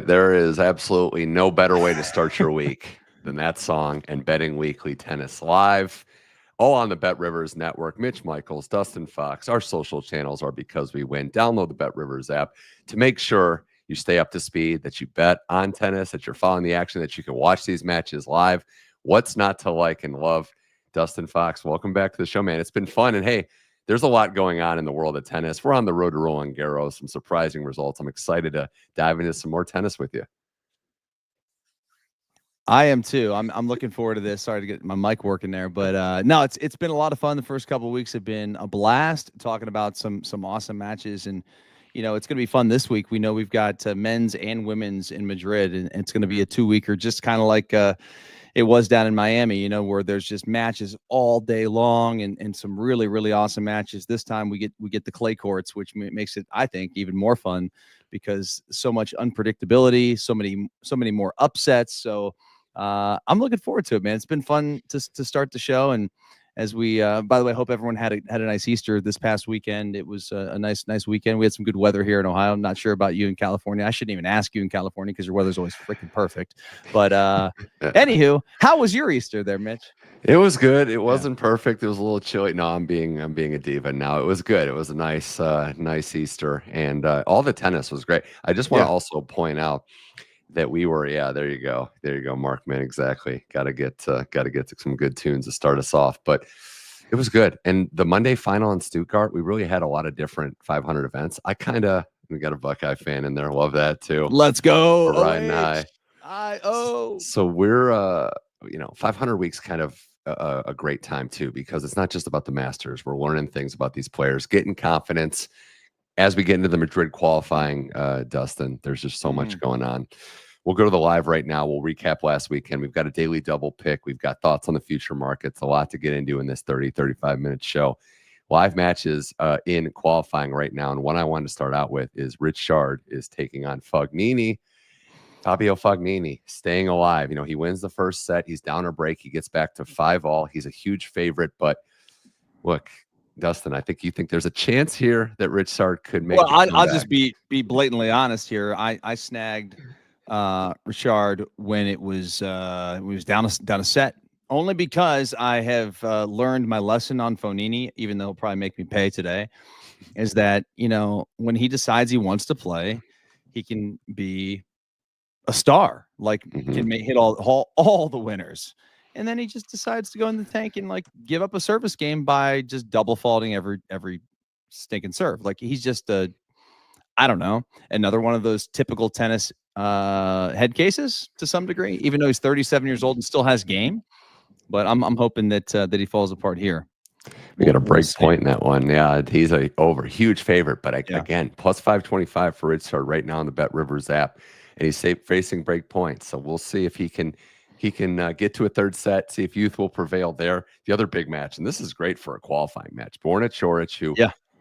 There is absolutely no better way to start your week than that song and Betting Weekly Tennis Live. All on the Bet Rivers Network. Mitch Michaels, Dustin Fox. Our social channels are Because We Win. Download the Bet Rivers app to make sure you stay up to speed, that you bet on tennis, that you're following the action, that you can watch these matches live. What's not to like and love? Dustin Fox, welcome back to the show, man. It's been fun. And hey, there's a lot going on in the world of tennis. We're on the road to Roland Garros, some surprising results. I'm excited to dive into some more tennis with you. I am too. I'm looking forward to this. Sorry to get my mic working there, but no, it's been a lot of fun. The first couple of weeks have been a blast, talking about some awesome matches, and it's going to be fun this week. We know we've got men's and women's in Madrid, and it's going to be a 2-weeker, just kind of like it was down in Miami, where there's just matches all day long and some really, really awesome matches. This time we get the clay courts, which makes it, I think, even more fun because so much unpredictability, so many more upsets. So I'm looking forward to it, man. It's been fun to start the show. And as we, by the way, hope everyone had a nice Easter this past weekend. It was a nice weekend. We had some good weather here in Ohio. I'm not sure about you in California. I shouldn't even ask you in California because your weather's always freaking perfect. But anywho, how was your Easter there, Mitch? It was good. It wasn't perfect. It was a little chilly. No, I'm being a diva now. It was good. It was a nice Easter, and all the tennis was great. I just want to also point out that we were, there you go, Markman, exactly. Got to get to some good tunes to start us off, but it was good. And the Monday final in Stuttgart, we really had a lot of different 500 events. We got a Buckeye fan in there. Love that too. Let's go. We're riding high. So we're 500 weeks kind of a great time too, because it's not just about the Masters. We're learning things about these players, getting confidence as we get into the Madrid qualifying. Dustin, there's just so much going on. We'll go to the live right now. We'll recap last weekend. We've got a daily double pick. We've got thoughts on the future markets. A lot to get into in this 35-minute show. Live matches in qualifying right now. And one I wanted to start out with is Ritschard is taking on Fognini. Fabio Fognini staying alive. He wins the first set. He's down a break. He gets back to 5-all. He's a huge favorite. But look, Dustin, I think you think there's a chance here that Ritschard could make. Well, I'll just be blatantly honest here. I snagged Ritschard when it was down a set, only because I have learned my lesson on Fognini, even though he'll probably make me pay today, is that when he decides he wants to play, he can be a star, can hit all the winners. And then he just decides to go in the tank and give up a service game by just double faulting every stinking serve. He's just I don't know, another one of those typical tennis head cases to some degree, even though he's 37 years old and still has game. But I'm hoping that he falls apart here. We got a break point in that one. Yeah, he's a huge favorite, but again, plus 525 for Ritschard right now on the Bet Rivers app, and he's facing break points. So we'll see if he can get to a third set, see if youth will prevail there. The other big match, and this is great for a qualifying match, Borna Coric, who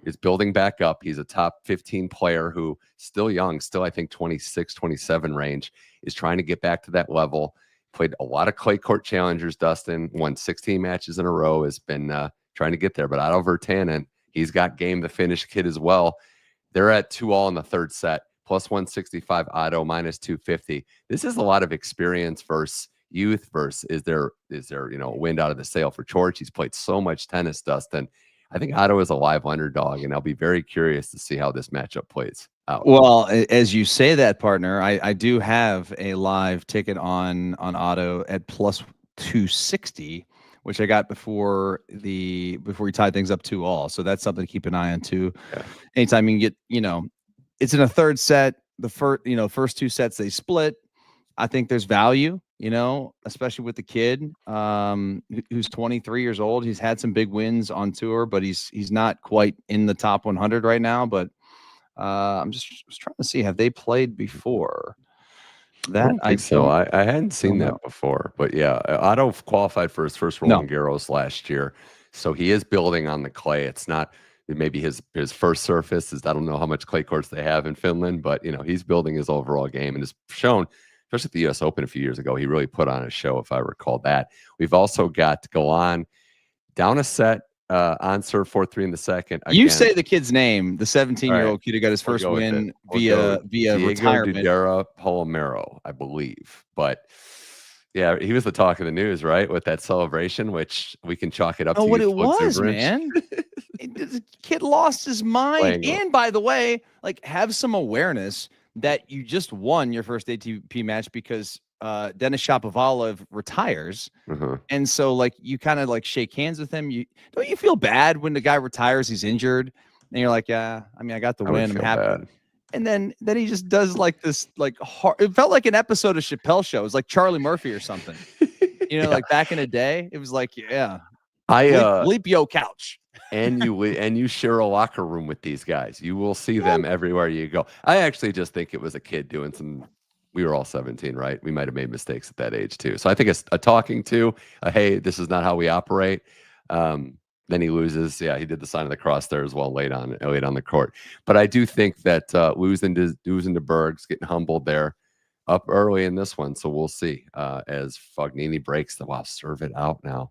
is building back up. He's a top 15 player who still young, still I think 26, 27 range, is trying to get back to that level. Played a lot of clay court challengers, Dustin, won 16 matches in a row, has been trying to get there. But Otto Virtanen, he's got game to finish kid as well. They're at 2-all in the third set, plus 165 Otto, minus 250. This is a lot of experience versus youth versus is there wind out of the sail for Coric. He's played so much tennis, Dustin. I think Otto is a live underdog, and I'll be very curious to see how this matchup plays out. Well, as you say that, partner, I do have a live ticket on Otto at plus 260, which I got before we tied things up 2-all. So that's something to keep an eye on too. Yeah. Anytime you can get, it's in a third set. The first two sets they split. I think there's value, especially with the kid who's 23 years old. He's had some big wins on tour, but he's not quite in the top 100 right now. But I'm just trying to see, have they played before? That I think so. I hadn't seen that before, but yeah, Otto qualified for his first Roland Garros last year, so he is building on the clay. It's not maybe his first surface. I don't know how much clay courts they have in Finland, but he's building his overall game and has shown, especially at the U.S. Open a few years ago, he really put on a show, if I recall that. We've also got Galan down a set on serve 4-3 in the second. You Again. say the kid's name. The 17-year-old kid who got his first win via Diego retirement. Dedura Palomero, I believe. But yeah, he was the talk of the news, right? With that celebration, which we can chalk it up to what it youthful was, exuberance. man. The kid lost his mind. And by the way, like, have some awareness that you just won your first ATP match because Denis Shapovalov retires. And so, like, you kind of like shake hands with him. Don't you feel bad when the guy retires, he's injured, and you're like, yeah, I mean, I got the win, I'm happy. Bad. And then he just does like this, like, hard, it felt like an episode of Chappelle Show. It was like Charlie Murphy or something. You know, like back in the day, it was like, yeah, bleep yo couch. and you share a locker room with these guys. You will see them everywhere you go. I actually just think it was a kid doing some. We were all 17, right? We might have made mistakes at that age too. So I think it's a talking to, hey, this is not how we operate. Then he loses. Yeah, he did the sign of the cross there as well late on the court. But I do think that losing to Bergs, getting humbled there, up early in this one. So we'll see as Fognini breaks the serve it out now.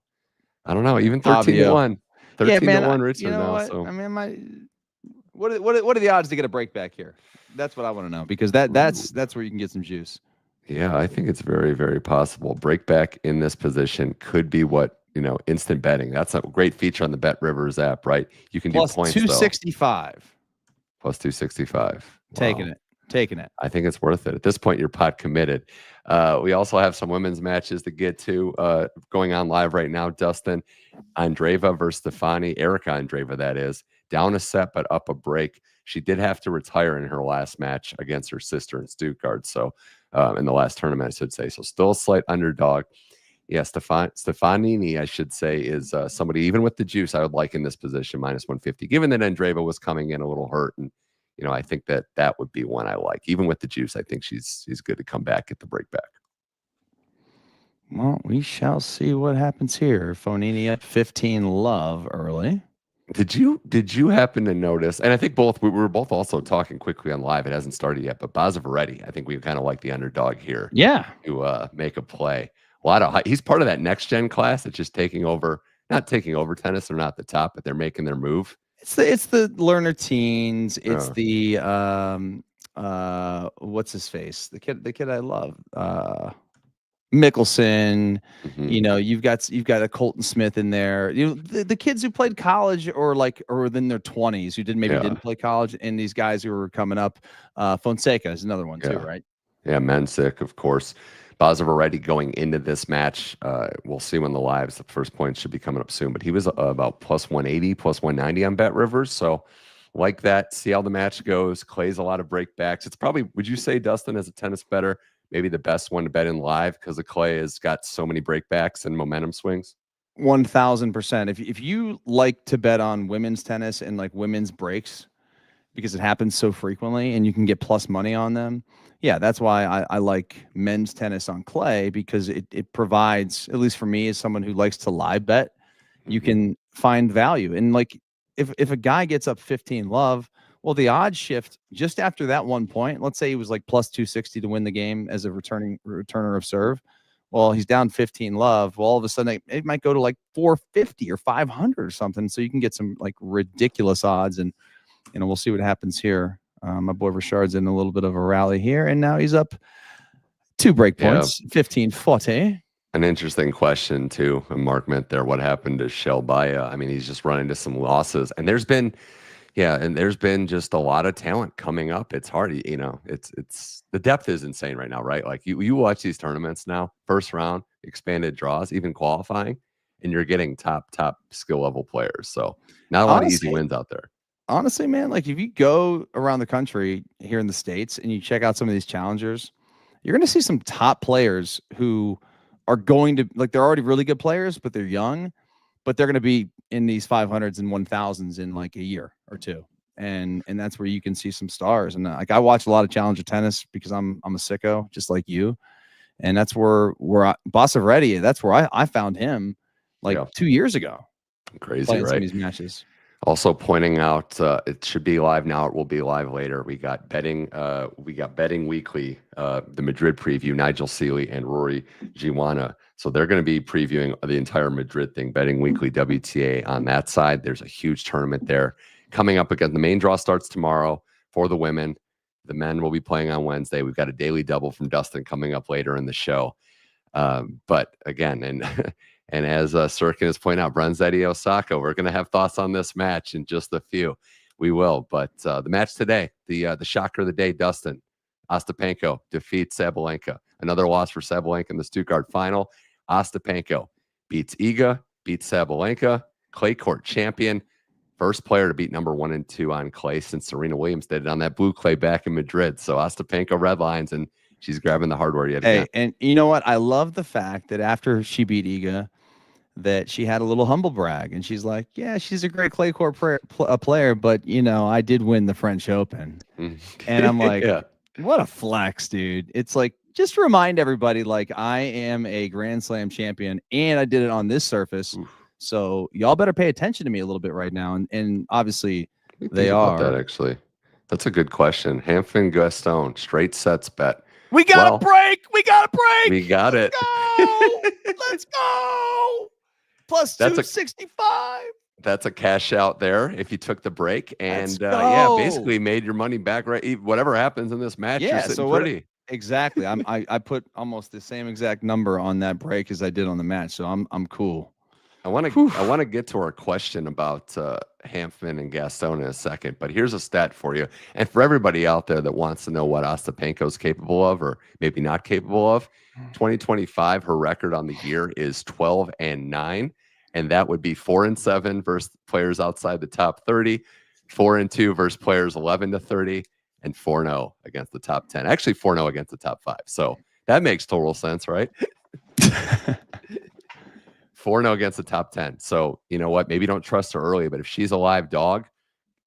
I don't know, even 13-1. 13-1 Ritschard you know now. What? So I mean, what are the odds to get a break back here? That's what I want to know, because that's where you can get some juice. Yeah, I think it's very, very possible. Break back in this position could be what, instant betting. That's a great feature on the Bet Rivers app, right? You can plus do points 265. Plus 265. Wow. Taking it. I think it's worth it. At this point, you're pot committed. We also have some women's matches to get to going on live right now. Dustin, Andreeva versus Stefani, Erica Andreeva, that is, down a set but up a break. She did have to retire in her last match against her sister in Stuttgart. So in the last tournament, I should say. So still a slight underdog. Yeah, Stefanini, I should say, is somebody, even with the juice, I would like in this position, minus 150, given that Andreeva was coming in a little hurt. And, I think that would be one I like. Even with the juice, I think she's good to come back at the break back. Well, we shall see what happens here. Fognini at 15 love early. Did you happen to notice? And I think we were both also talking quickly on live. It hasn't started yet, but Bazaveretti, I think we kind of like the underdog here. Yeah, to make a play. He's part of that next gen class that's just not taking over tennis. They're not the top, but they're making their move. It's the learner teens. It's the what's his face? The kid I love. Mickelson, you've got a Colton Smith in there. The kids who played college or in their 20s who didn't play college, and these guys who were coming up. Fonseca is another one too, right? Yeah, Mensick, of course. Bazaveretti going into this match. We'll see when the first points should be coming up soon, but he was about plus 180, plus 190 on Bet Rivers. So like that, see how the match goes. Clay's a lot of breakbacks. It's probably, would you say, Dustin, as a tennis bettor, maybe the best one to bet in live because the Clay has got so many breakbacks and momentum swings? 1000%. If you like to bet on women's tennis and like women's breaks because it happens so frequently and you can get plus money on them, yeah, that's why I like men's tennis on clay, because it provides, at least for me as someone who likes to live bet, you can find value. And like if a guy gets up 15 love, well, the odds shift just after that 1 point. Let's say he was like plus 260 to win the game as a returner of serve. Well, he's down 15 love. Well, all of a sudden it might go to like 450 or 500 or something. So you can get some like ridiculous odds, and we'll see what happens here. My boy Ritschard's in a little bit of a rally here, and now he's up 2 break points, 15-40. An interesting question too. Mark meant there, what happened to Shelbaya? I mean, he's just run into some losses, and there's been just a lot of talent coming up. It's hard, it's the depth is insane right now, right? Like you watch these tournaments now, first round, expanded draws, even qualifying, and you're getting top skill level players. So not a lot of easy wins out there. Honestly, man, like if you go around the country here in the States and you check out some of these challengers, you're going to see some top players who are going to, like, they're already really good players, but they're young, but they're going to be in these 500s and 1000s in like a year or two. And that's where you can see some stars. And like, I watch a lot of challenger tennis because I'm a sicko, just like you. And that's where Bazaveretti, that's where I found him like 2 years ago. Crazy, playing right? Some of these matches. Also pointing out, it should be live now. It will be live later. We got betting weekly, the Madrid preview, Nigel Seeley and Rory Giwana So they're going to be previewing the entire Madrid thing, betting weekly WTA on that side. There's a huge tournament there coming up again. The main draw starts tomorrow for the women. The men will be playing on Wednesday. We've got a daily double from Dustin coming up later in the show. But again, and as Sirkin has pointed out, Bronzetti Osaka, we're going to have thoughts on this match in just a few. We will. But the match today, the shocker of the day, Dustin, Ostapenko defeats Sabalenka. Another loss for Sabalenka in the Stuttgart final. Ostapenko beats Iga, beats Sabalenka, clay court champion. First player to beat number 1 and 2 on clay since Serena Williams did it on that blue clay back in Madrid. So Ostapenko red lines, and she's grabbing the hardware yet again. And you know what? I love the fact that after she beat Iga, that she had a little humble brag, and she's like, "Yeah, she's a great clay court player, but I did win the French Open." And I'm like, yeah. What a flex, dude! It's like, just remind everybody, like, I am a Grand Slam champion, and I did it on this surface. Oof. So y'all better pay attention to me a little bit right now. And obviously they are. That actually, that's a good question. Hanfmann Gaston straight sets bet. We got a break. We got a break. We got it. Let's go. Plus 265. That's a cash out there if you took the break, and basically made your money back. Right, whatever happens in this match, you're sitting pretty. Exactly. I put almost the same exact number on that break as I did on the match, so I'm cool. I want to get to our question about Hanfmann and Gaston in a second, but here's a stat for you, and for everybody out there that wants to know what Ostapenko is capable of, or maybe not capable of. 2025, her record on the year is 12-9, and that would be 4-7 versus players outside the top 30, 4-2 versus players 11-30, and 4-0 against the top 10. Actually, 4-0 against the top 5. So that makes total sense, right? 4-0 against the top 10. So you know what? Maybe don't trust her early, but if she's a live dog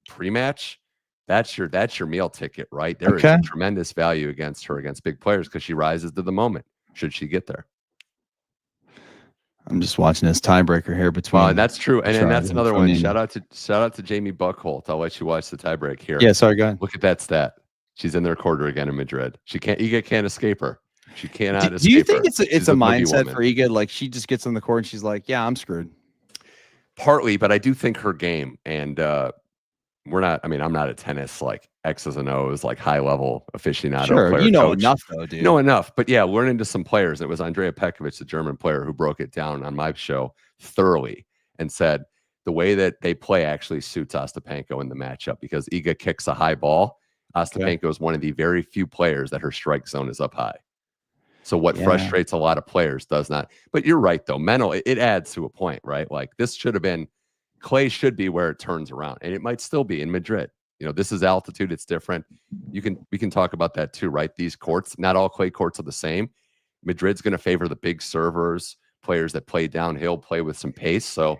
pre-match, that's your meal ticket, right? There is tremendous value against her against big players because she rises to the moment should she get there. I'm just watching this tiebreaker here between. Well, and that's true, and that's another one. Shout out to Jamie Buckholt. I'll let you watch the tiebreak here. Yeah, sorry, go ahead. Look at that stat. She's in their quarter again in Madrid. Iga can't escape her. She cannot escape. Do you think her. it's a mindset for Iga? Like, she just gets on the court and she's like, "Yeah, I'm screwed." Partly, but I do think her game, and we're not. I mean, I'm not a tennis like X's and O's like high level aficionado. Sure, player you know coach. enough though, dude. Know enough, but yeah, learn into some players. It was Andrea Pekovic, the German player, who broke it down on my show thoroughly and said the way that they play actually suits Ostapenko in the matchup because Iga kicks a high ball. Ostapenko is one of the very few players that her strike zone is up high. So what frustrates a lot of players does not. But you're right, though. Mental, it adds to a point, right? Like this should have been, clay should be where it turns around, and it might still be in Madrid. This is altitude. It's different. We can talk about that too, right? These courts, not all clay courts are the same. Madrid's going to favor the big servers, players that play downhill, play with some pace. So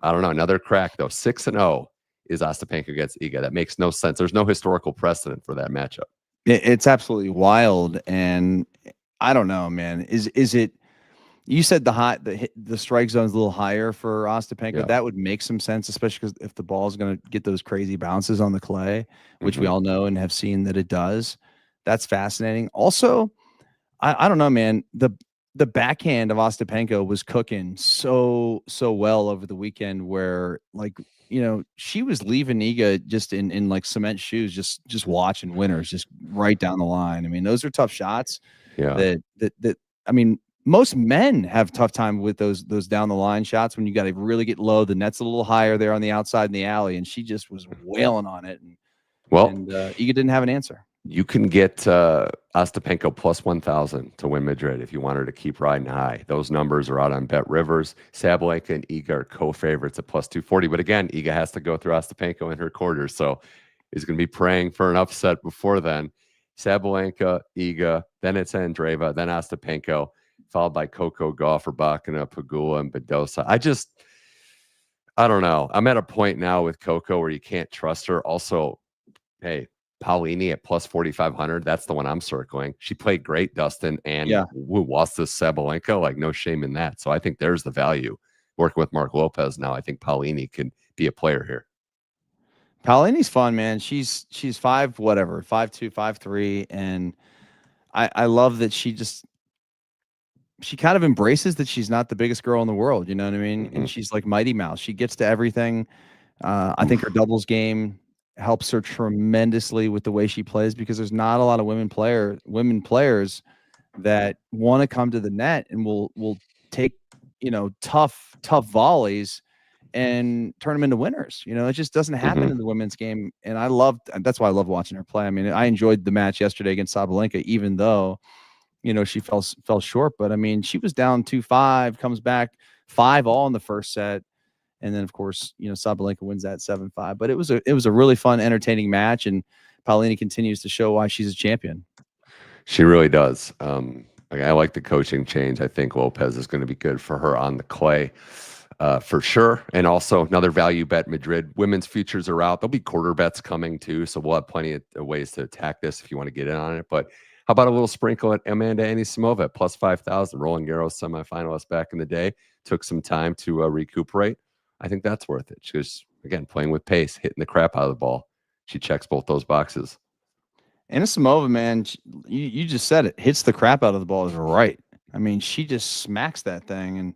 I don't know. Another crack though. 6-0 is Ostapenko against Iga. That makes no sense. There's no historical precedent for that matchup. It's absolutely wild, and I don't know, man. Is it? You said the strike zone is a little higher for Ostapenko. Yeah. That would make some sense, especially because if the ball is going to get those crazy bounces on the clay, which we all know and have seen that it does. That's fascinating. Also, I don't know, man. The backhand of Ostapenko was cooking so well over the weekend, where she was leaving Iga just in like cement shoes, just watching winners, just right down the line. I mean, those are tough shots. Yeah. That I mean, most men have tough time with those down the line shots when you got to really get low. The net's a little higher there on the outside in the alley, and she just was wailing on it. And Iga didn't have an answer. You can get Ostapenko plus 1,000 to win Madrid if you want her to keep riding high. Those numbers are out on Bet Rivers. Sabalenka and Iga are co-favorites at plus 240. But again, Iga has to go through Ostapenko in her quarters, so he's going to be praying for an upset before then. Sabalenka, Iga, then it's Andreeva, then Ostapenko, followed by Coco, Gauff, Rybakina, Pegula, and Badosa. I don't know. I'm at a point now with Coco where you can't trust her. Also, hey, Paolini at plus 4,500. That's the one I'm circling. She played great, Dustin, and lost to Sabalenka. Like, no shame in that. So I think there's the value. Working with Mark Lopez now, I think Paolini can be a player here. Paolini's fun, man. She's 5'2", 5'3", and I love that she just she kind of embraces that she's not the biggest girl in the world. You know what I mean? Mm-hmm. And she's like Mighty Mouse. She gets to everything. I think her doubles game helps her tremendously with the way she plays, because there's not a lot of women players that want to come to the net and will take, tough volleys and turn them into winners. It just doesn't happen in the women's game. And that's why I love watching her play. I mean, I enjoyed the match yesterday against Sabalenka, even though, she fell short. But I mean, she was down 2-5, comes back 5-all in the first set. And then, of course, Sabalenka wins that 7-5. But it was a really fun, entertaining match. And Paolini continues to show why she's a champion. She really does. I like the coaching change. I think Lopez is going to be good for her on the clay, for sure. And also another value bet, Madrid. Women's futures are out. There'll be quarter bets coming too. So we'll have plenty of ways to attack this if you want to get in on it. But how about a little sprinkle at Amanda Anisimova at plus 5,000? Roland Garros semifinalist back in the day. Took some time to recuperate. I think that's worth it. She's, again, playing with pace, hitting the crap out of the ball. She checks both those boxes. Anisimova, man, you just said it. Hits the crap out of the ball is right. I mean, she just smacks that thing. And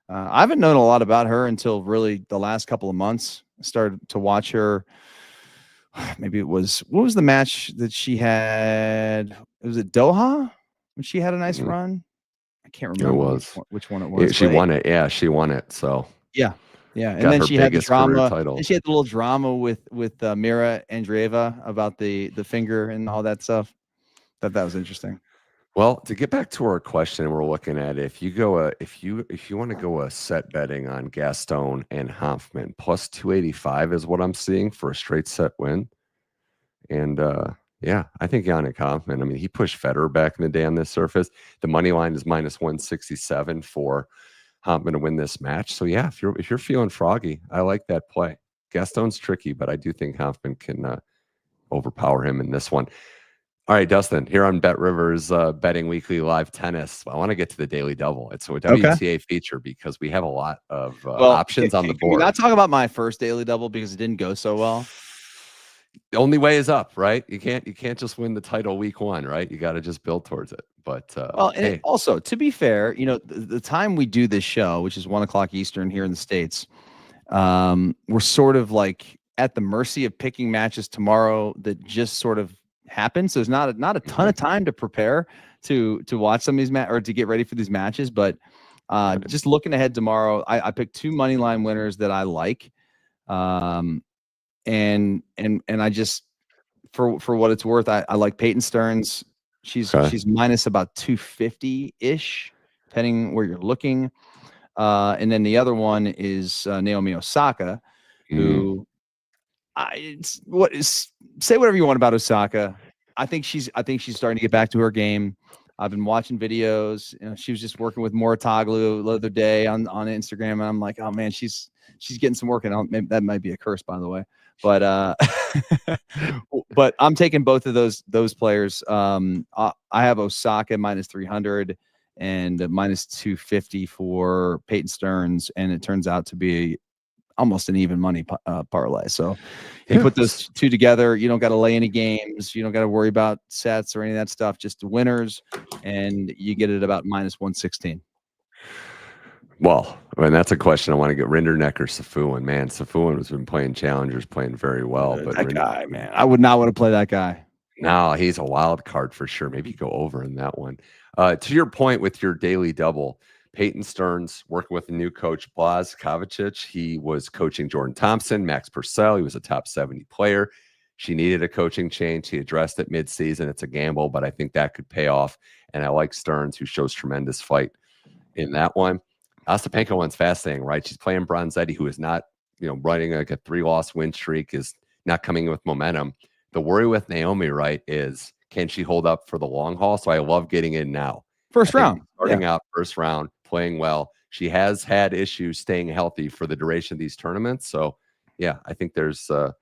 I haven't known a lot about her until really the last couple of months. I started to watch her. Maybe what was the match that she had? Was it Doha when she had a nice run? I can't remember which one it was. She won it. Yeah, she won it. So yeah. And then she had the drama. And she had the little drama with Mira Andreeva about the finger and all that stuff. That was interesting. Well, to get back to our question, we're looking at if you go if you want to go a set betting on Gaston and Hanfmann, plus 285 is what I'm seeing for a straight set win. And yeah, I think Yannick Hanfmann. I mean, he pushed Federer back in the day on this surface. The money line is minus 167 for Hanfmann to win this match. So yeah, if you're feeling froggy, I like that play. Gaston's tricky, but I do think Hanfmann can overpower him in this one. All right, Dustin, here on Bet Rivers Betting Weekly Live Tennis. I want to get to the daily double. It's a WTA feature because we have a lot of options on the board. Can we not talk about my first daily double because it didn't go so well? The only way is up, right? You can't just win the title week one, right? You got to just build towards it. But and also, to be fair, the time we do this show, which is 1:00 Eastern here in the States, we're sort of like at the mercy of picking matches tomorrow that just sort of happen. So there's not a ton of time to prepare to watch some of these or to get ready for these matches. But just looking ahead tomorrow, I picked 2 money line winners that I like. And I just, for what it's worth, I like Peyton Stearns. She's minus about 250-ish, depending where you're looking. And then the other one is Naomi Osaka, who say whatever you want about Osaka. I think she's starting to get back to her game. I've been watching videos. She was just working with Moratoglu the other day on Instagram, and I'm like, oh man, she's getting some work. And maybe that might be a curse, by the way. But but I'm taking both of those players. I have Osaka minus 300 and minus 250 for Peyton Stearns, and it turns out to be almost an even money parlay. So you put those two together, you don't got to lay any games, you don't got to worry about sets or any of that stuff, just the winners, and you get it about minus 116. Well, I mean, that's a question I want to get. Rinderknecht or Safuin? Man, Safuin has been playing challengers, playing very well. But that guy, man, I would not want to play that guy. No, he's a wild card for sure. Maybe go over in that one. To your point with your daily double, Peyton Stearns working with a new coach, Blaz Kovacic. He was coaching Jordan Thompson, Max Purcell. He was a top 70 player. She needed a coaching change. He addressed it midseason. It's a gamble, but I think that could pay off. And I like Stearns, who shows tremendous fight in that one. Ostapenko one's fascinating, right? She's playing Bronzetti, who is not, running like a 3-loss win streak, is not coming in with momentum. The worry with Naomi, right, is can she hold up for the long haul? So I love getting in now. First round. Starting out first round, playing well. She has had issues staying healthy for the duration of these tournaments. So yeah, I think there's there.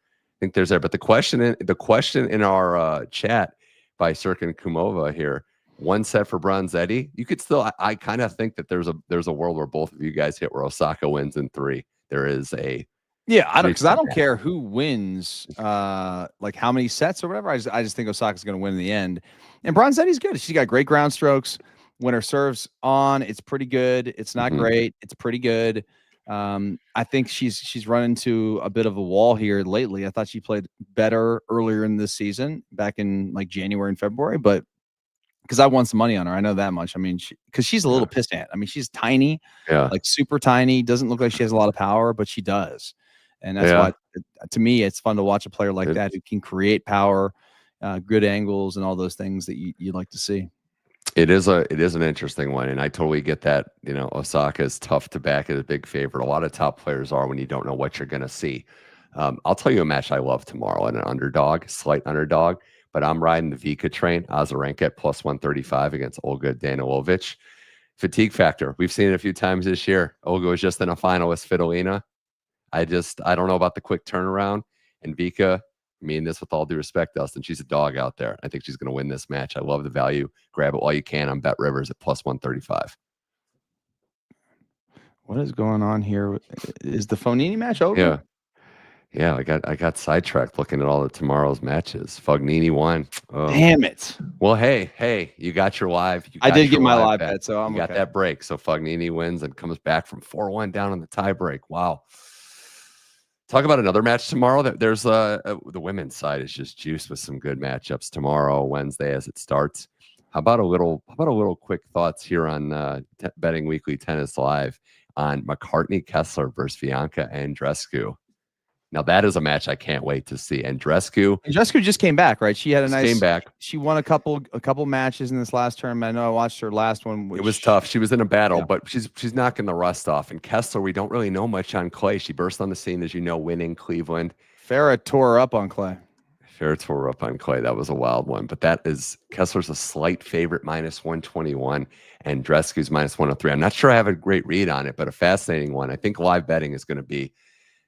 But the question in our chat by Sirkin Kumova here, 1 set for Bronzetti. You could still, I kind of think that there's a world where both of you guys hit where Osaka wins in 3. There is a I don't care who wins, like how many sets or whatever. I just think Osaka's going to win in the end. And Bronzetti's good. She's got great ground strokes. when her serve's on, it's pretty good. It's not great. It's pretty good. I think she's run into a bit of a wall here lately. I thought she played better earlier in this season, back in like January and February, but because I won some money on her, I know that much. I mean, because she's a little pissant. I mean, she's tiny, like super tiny. Doesn't look like she has a lot of power, but she does, and that's why, to me, it's fun to watch a player like that who can create power, good angles, and all those things that you like to see. It is an interesting one, and I totally get that. You know, Osaka is tough to back as a big favorite. A lot of top players are when you don't know what you're going to see. I'll tell you a match I love tomorrow, and an underdog, slight underdog, but I'm riding the Vika train. Azarenka at plus 135 against Olga Danilovic. Fatigue factor. We've seen it a few times this year. Olga was just in a final with Svitolina. I don't know about the quick turnaround, and Vika. I mean this with all due respect, Dustin. She's a dog out there. I think she's going to win this match. I love the value. Grab it while you can on Bet Rivers at plus 135. What is going on here? Is the Fognini match over? Yeah. I got sidetracked looking at all of tomorrow's matches. Fognini won. Oh. Damn it. Well, hey, you got your live. I did get my live bet, so I'm got that break. So Fognini wins and comes back from 4-1 down in the tie break. Wow. Talk about another match tomorrow. There's the women's side is just juiced with some good matchups tomorrow, Wednesday as it starts. How about a little quick thoughts here on Betting Weekly Tennis Live on McCartney Kessler versus Bianca Andreescu. Now that is a match I can't wait to see. Andreescu just came back, right? She had a nice came back. She won a couple matches in this last tournament. I know I watched her last one. It was tough. She was in a battle, but she's knocking the rust off. And Kessler, we don't really know much on clay. She burst on the scene, as you know, winning Cleveland. Farah tore her up on clay. That was a wild one. But that is Kessler's a slight favorite, minus 121, and Andreescu's minus 103. I'm not sure I have a great read on it, but a fascinating one. I think live betting is going to be.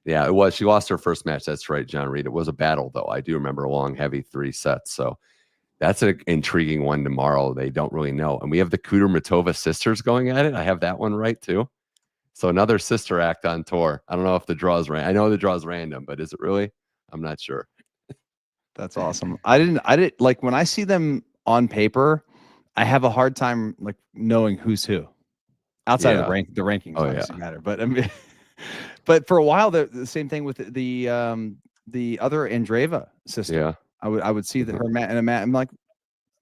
Yeah, it was. She lost her first match. That's right, John Reed. It was a battle, though. I do remember a long, heavy 3 sets. So that's an intriguing one tomorrow. They don't really know. And we have the Kudermetova sisters going at it. I have that one right, too. So another sister act on tour. I don't know if the draw's random. I know the draw's random, but is it really? I'm not sure. That's awesome. I didn't like when I see them on paper, I have a hard time like knowing who's who. Outside of the rankings obviously matter. But I mean but for a while, the same thing with the other Andreeva sister. Yeah, I would see that her in a match. I'm like,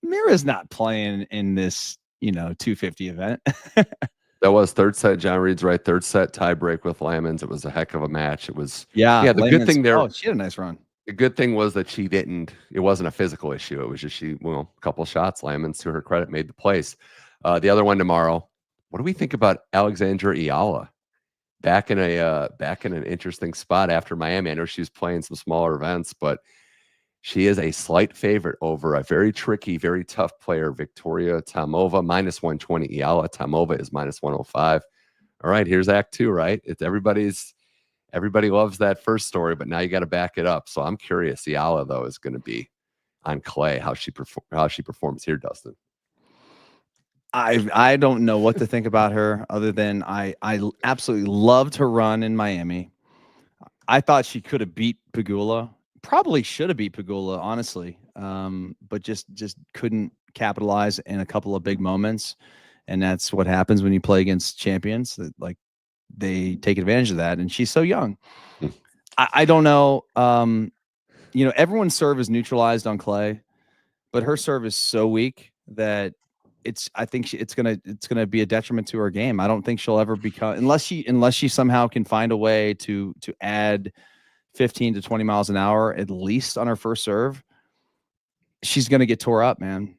Mira's not playing in this 250 event. That was third set. John Reed's right. Third set tie break with Lamans. It was a heck of a match. It was The Lamans, good thing there. Oh, she had a nice run. The good thing was that she didn't. It wasn't a physical issue. It was just a couple shots. Lamans, to her credit, made the place. The other one tomorrow. What do we think about Alexandra Iala? Back in an interesting spot after Miami. I know she's playing some smaller events, but she is a slight favorite over a very tricky, very tough player, Victoria Tomova, minus 120. Iala Tomova is minus 105. All right, here's Act 2, right? It's everybody loves that first story, but now you got to back it up. So I'm curious. Iala, though, is going to be on clay, how she performs here, Dustin. I don't know what to think about her other than I absolutely loved her run in Miami. I thought she could have beat Pegula. Probably should have beat Pegula, honestly. But just couldn't capitalize in a couple of big moments. And that's what happens when you play against champions. That like they take advantage of that. And she's so young. I don't know. Everyone's serve is neutralized on clay, but her serve is so weak that I think it's gonna be a detriment to her game. I don't think she'll ever become unless she somehow can find a way to add 15 to 20 miles an hour at least on her first serve. She's gonna get tore up, man.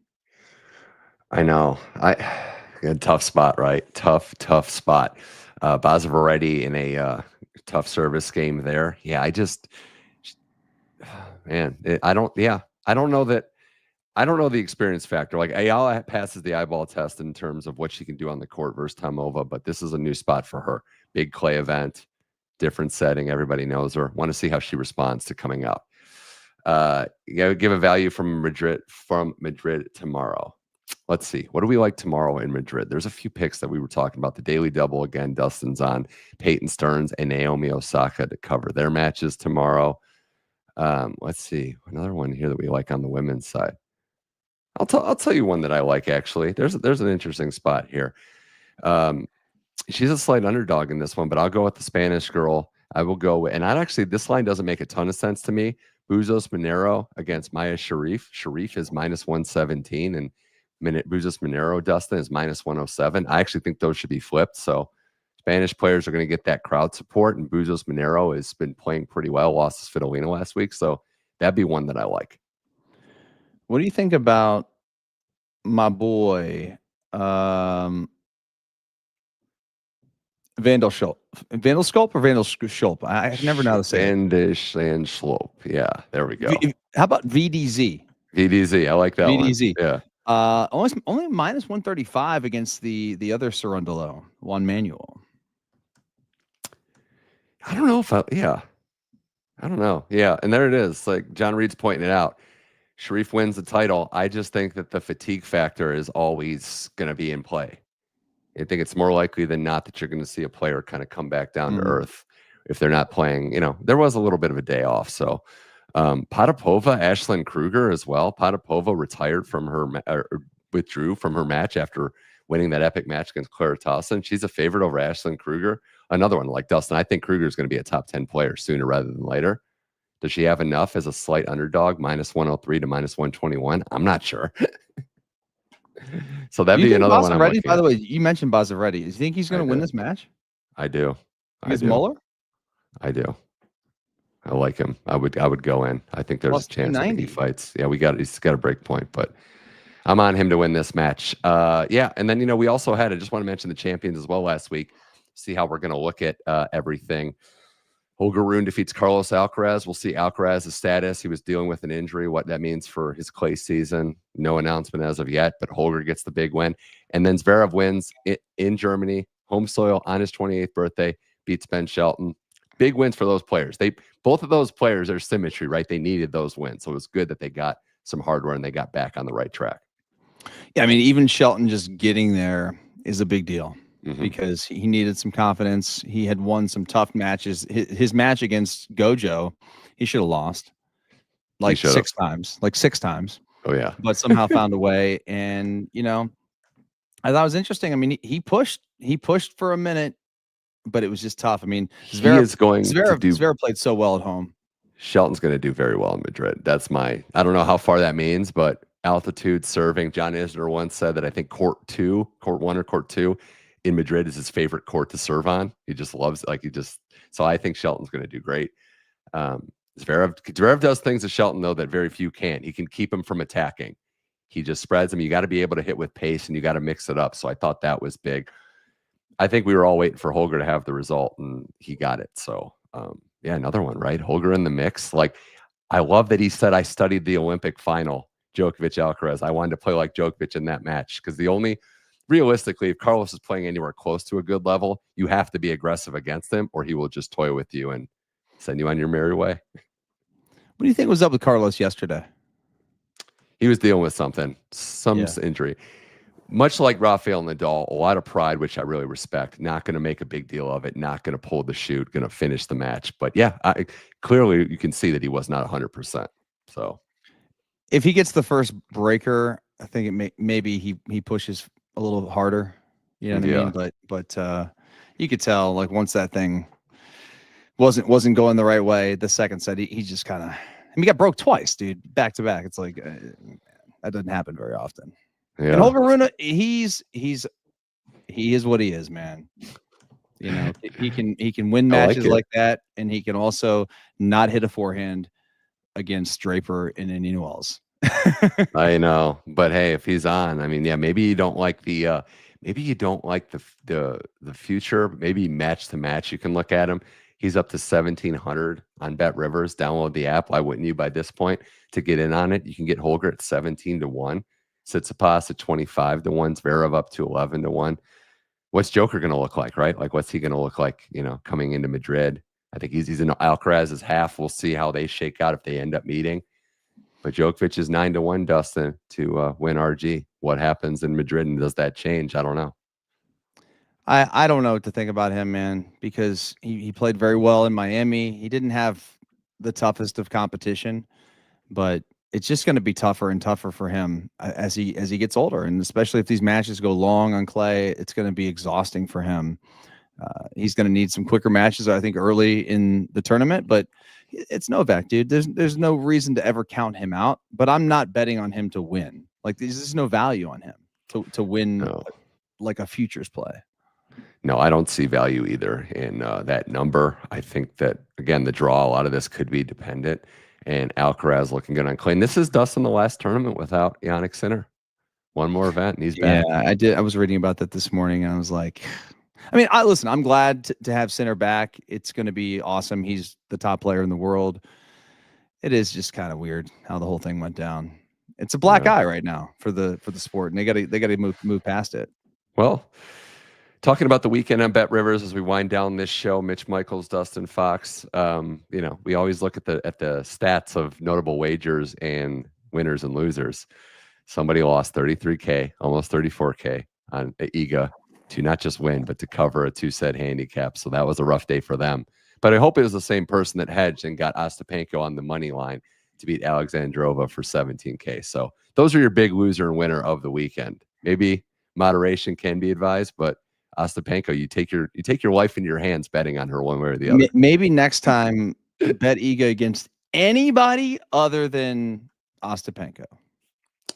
I know. A tough spot, right? Tough spot. Bazavaretti in a tough service game there. Yeah, I don't know that. I don't know the experience factor. Like Ayala passes the eyeball test in terms of what she can do on the court versus Tomova, but this is a new spot for her. Big clay event, different setting. Everybody knows her. Want to see how she responds to coming up. You gotta give a value from Madrid tomorrow. Let's see. What do we like tomorrow in Madrid? There's a few picks that we were talking about. The Daily Double again. Dustin's on Peyton Stearns and Naomi Osaka to cover their matches tomorrow. Let's see. Another one here that we like on the women's side. I'll tell you one that I like actually. There's an interesting spot here. She's a slight underdog in this one, but I'll go with the Spanish girl. I will go with, and this line doesn't make a ton of sense to me. Buzos Monero against Maya Sharif. Sharif is -117, and Buzos Monero Dustin is -107. I actually think those should be flipped. So Spanish players are going to get that crowd support, and Buzos Monero has been playing pretty well. Lost to Svitolina last week, so that'd be one that I like. What do you think about my boy Vandal Schulp? Vandal Sculp or Vandal Schulp? I never know how to say it. Vandish and Schlope. Yeah, there we go. How about VDZ? VDZ, I like that VDZ. one. Yeah. Only -135 against the other Cerundolo, Juan Manuel. I don't know if I don't know. Yeah, and there it is. Like John Reed's pointing it out. Sharif wins the title. I just think that the fatigue factor is always going to be in play. I think it's more likely than not that you're going to see a player kind of come back down to earth if they're not playing. There was a little bit of a day off. So Potapova, Ashlyn Kruger as well. Potapova retired from withdrew from her match after winning that epic match against Clara Tauson. She's a favorite over Ashlyn Kruger. Another one like Dustin. I think Kruger is going to be a top 10 player sooner rather than later. Does she have enough as a slight underdog, -103 to -121? I'm not sure. So that'd be another one. By the way, you mentioned Bazzaretti. Do you think he's going to win this match? I do. Against Muller? I do. I like him. I would go in. I think there's a chance that he fights. Yeah, he's got a break point, but I'm on him to win this match. Yeah, and then we also had. I just want to mention the champions as well last week. See how we're going to look at everything. Holger Rune defeats Carlos Alcaraz. We'll see Alcaraz's status. He was dealing with an injury. What that means for his clay season, no announcement as of yet. But Holger gets the big win, and then Zverev wins in Germany, home soil on his 28th birthday. Beats Ben Shelton. Big wins for those players. Both of those players are symmetry, right? They needed those wins, so it was good that they got some hardware and they got back on the right track. Yeah, I mean, even Shelton just getting there is a big deal. Because he needed some confidence. He had won some tough matches. His match against Gojo, he should have lost like 6 times. Like 6 times. Oh, yeah. But somehow found a way. And, I thought it was interesting. I mean, he pushed for a minute, but it was just tough. I mean, Zverev played so well at home. Shelton's going to do very well in Madrid. I don't know how far that means, but altitude serving. John Isner once said that I think court 1 or court 2 in Madrid is his favorite court to serve on. He just loves so I think Shelton's going to do great. Zverev does things to Shelton though that very few can. He can keep him from attacking. He just spreads him. You got to be able to hit with pace and you got to mix it up. So I thought that was big. I think we were all waiting for Holger to have the result and he got it. So yeah, another one, right? Holger in the mix. Like I love that he said, I studied the Olympic final, Djokovic Alcaraz. I wanted to play like Djokovic in that match because realistically, if Carlos is playing anywhere close to a good level, you have to be aggressive against him or he will just toy with you and send you on your merry way. What do you think was up with Carlos yesterday? He was dealing with some injury. Much like Rafael Nadal, a lot of pride, which I really respect. Not going to make a big deal of it. Not going to pull the shoot. Going to finish the match. But yeah, clearly you can see that he was not 100%. So if he gets the first breaker, I think maybe he pushes a little harder, you know what I mean? But you could tell like once that thing wasn't going the right way, the second set he just kind of he got broke twice, dude, back to back. It's like that doesn't happen very often. Yeah. And Holger Rune, he is what he is, man. He can win matches like that, and he can also not hit a forehand against Draper and Indian Wells. I know, but hey, if he's on, I mean, yeah, maybe you don't like the future. Maybe match to match, you can look at him. He's up to 1,700 on Bet Rivers. Download the app. Why wouldn't you by this point to get in on it? You can get Holger at 17-1, Tsitsipas at 25-1, Zverev up to 11-1. What's Joker going to look like, right? Like, what's he going to look like? Coming into Madrid. I think he's in Alcaraz's half. We'll see how they shake out if they end up meeting. But Djokovic is 9-1, Dustin, to win RG. What happens in Madrid, and does that change? I don't know. I don't know what to think about him, man, because he played very well in Miami. He didn't have the toughest of competition, but it's just going to be tougher and tougher for him as he gets older, and especially if these matches go long on clay, it's going to be exhausting for him. He's going to need some quicker matches, I think, early in the tournament, but it's Novak, dude. There's no reason to ever count him out, but I'm not betting on him to win. Like, there's no value on him to win like a futures play. No, I don't see value either in that number. I think that, again, the draw, a lot of this could be dependent. And Alcaraz looking good on clay. And this is Dustin the last tournament without Yannick Sinner. One more event, and he's back. Yeah, I did. I was reading about that this morning, and I was like, I mean, listen, I'm glad to have Sinner back. It's going to be awesome. He's the top player in the world. It is just kind of weird how the whole thing went down. It's a black eye right now for the sport, and they got to move past it. Well, talking about the weekend on Bet Rivers as we wind down this show, Mitch Michaels, Dustin Fox. We always look at the stats of notable wagers and winners and losers. Somebody lost 33K, almost 34K on Iga to not just win, but to cover a 2-set handicap. So that was a rough day for them. But I hope it was the same person that hedged and got Ostapenko on the money line to beat Alexandrova for 17K. So those are your big loser and winner of the weekend. Maybe moderation can be advised, but Ostapenko, you take your life in your hands betting on her one way or the other. Maybe next time bet Iga against anybody other than Ostapenko.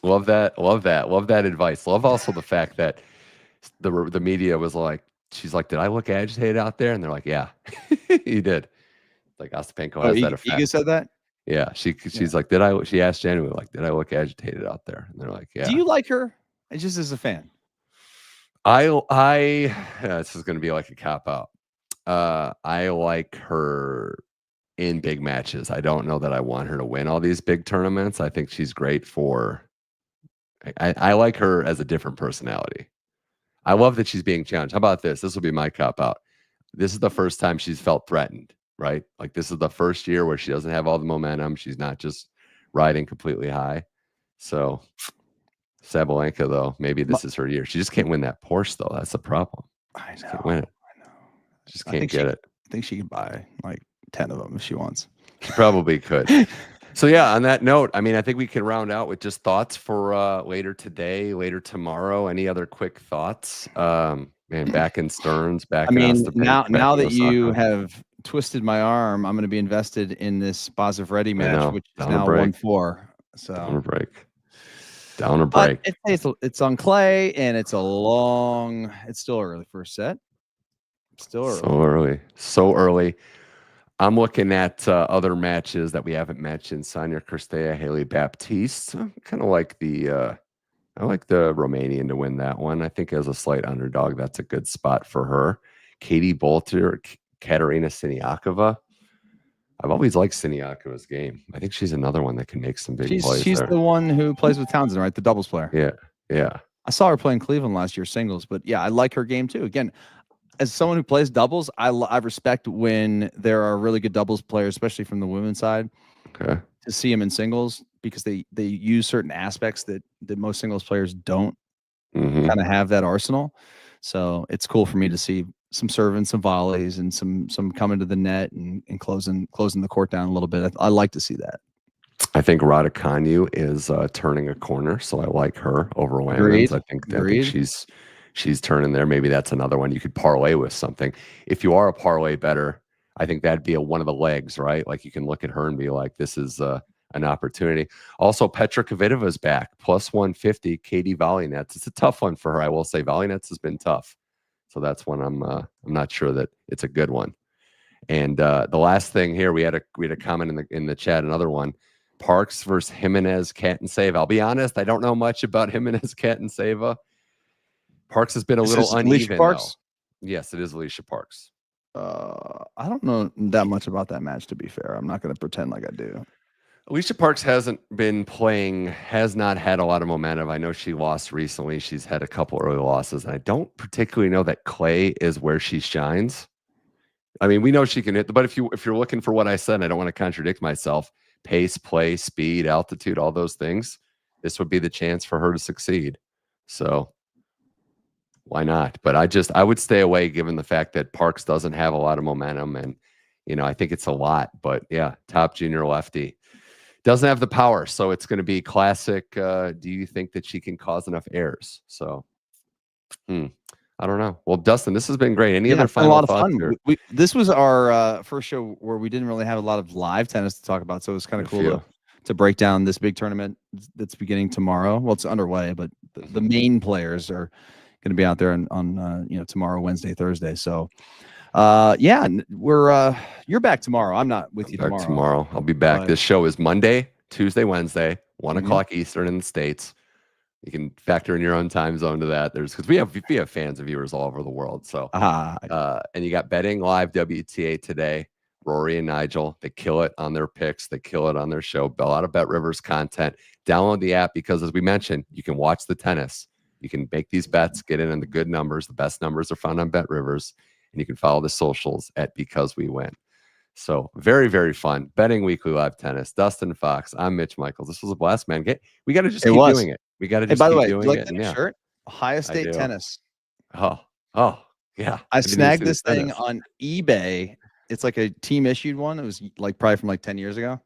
Love that. Love that advice. Love also the fact that the media was like, she's like, did I look agitated out there? And they're like, yeah, you did. Like, Ostapenko has that effect. Iga said that? Yeah. She's like, she asked genuinely, like, did I look agitated out there? And they're like, yeah. Do you like her? Just as a fan. This is going to be like a cop out. I like her in big matches. I don't know that I want her to win all these big tournaments. I think she's great I like her as a different personality. I love that she's being challenged. How about this? This will be my cop out. This is the first time she's felt threatened, right? Like, this is the first year where she doesn't have all the momentum. She's not just riding completely high. So Sabalenka, though, maybe this is her year. She just can't win that Porsche, though. That's the problem. I know. She can't win it. I know. Just can't get it. I think she could buy like 10 of them if she wants. She probably could. So yeah, on that note, I mean, I think we can round out with just thoughts for later today, later tomorrow. Any other quick thoughts? Man, back in Stearns, back. I mean, now that Osaka. you have twisted my arm, I'm going to be invested in this Basov-Reddy match, which is now 1-4. So down a break. It's on clay, and it's still early for a set. Still early. So early. I'm looking at other matches that we haven't mentioned. Sonia Cirstea, Haley Baptiste. I kind of like I like the Romanian to win that one. I think as a slight underdog, that's a good spot for her. Katie Bolter, Katerina Siniakova. I've always liked Siniakova's game. I think she's another one that can make some big plays. She's there. The one who plays with Townsend, right? The doubles player. Yeah. I saw her playing Cleveland last year singles, but yeah, I like her game too. Again, as someone who plays doubles, I respect when there are really good doubles players, especially from the women's side. Okay. To see them in singles, because they use certain aspects that most singles players don't kind of have that arsenal. So it's cool for me to see some serving, some volleys, and some coming to the net and closing the court down a little bit. I like to see that. I think Raducanu is turning a corner, so I like her over Lamans. I think she's turning there. Maybe that's another one you could parlay with something. If you are a parlay bettor, I think that'd be one of the legs, right? Like, you can look at her and be like, this is an opportunity. Also, Petra Kvitova's back, plus 150. Katie Volynets. It's a tough one for her. I will say Volynets has been tough. So that's one I'm not sure that it's a good one. And the last thing here, we had a comment in the chat, another one. Parks versus Jimenez Katseva. I'll be honest, I don't know much about Jimenez Katseva. Parks has been a little uneven. Parks? Yes, it is Alicia Parks. I don't know that much about that match, to be fair. I'm not going to pretend like I do. Alicia Parks hasn't been playing, has not had a lot of momentum. I know she lost recently. She's had a couple early losses, and I don't particularly know that clay is where she shines. I mean, we know she can hit, but if you're looking for what I said, and I don't want to contradict myself, pace, play, speed, altitude, all those things, this would be the chance for her to succeed. So why not? But I would stay away, given the fact that Parks doesn't have a lot of momentum, and I think it's a lot. But yeah, top junior lefty. doesn't have the power, so it's going to be classic. Do you think that she can cause enough errors? So, I don't know. Well, Dustin, this has been great. Any other final a lot of thoughts fun. This was our first show where we didn't really have a lot of live tennis to talk about, so it was kind of cool to break down this big tournament that's beginning tomorrow. Well, it's underway, but the main players are going to be out there on tomorrow, Wednesday, Thursday. So, we're you're back tomorrow. I'm not with you tomorrow. I'll be back. This show is Monday, Tuesday, Wednesday, 1 o'clock Eastern in the States. You can factor in your own time zone to that. Because we have fans and viewers all over the world. So, and you got betting live WTA today. Rory and Nigel, they kill it on their picks. They kill it on their show. A lot of Bet Rivers content. Download the app because, as we mentioned, you can watch the tennis. You can make these bets, get in on the good numbers. The best numbers are found on Bet Rivers. And you can follow the socials at Because We Win. So very, very fun. Betting Weekly Live Tennis. Dustin Fox. I'm Mitch Michaels. This was a blast, man. We got to just keep doing it. We got to just keep doing it. By the way, shirt? Ohio State Tennis. Oh, yeah. I snagged this thing on eBay. It's like a team issued one. It was like probably from like 10 years ago.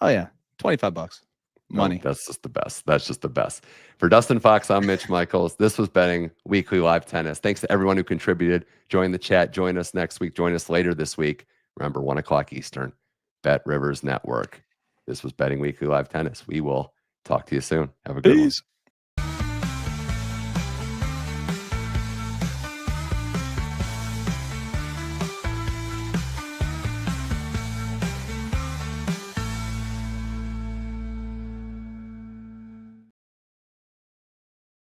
Oh yeah, $25. Money. Oh, that's just the best. That's just the best. For Dustin Fox, I'm Mitch Michaels. This was Betting Weekly Live Tennis. Thanks to everyone who contributed. Join the chat. Join us next week. Join us later this week. Remember, 1 o'clock Eastern. Bet Rivers Network. This was Betting Weekly Live Tennis. We will talk to you soon. Have a good one.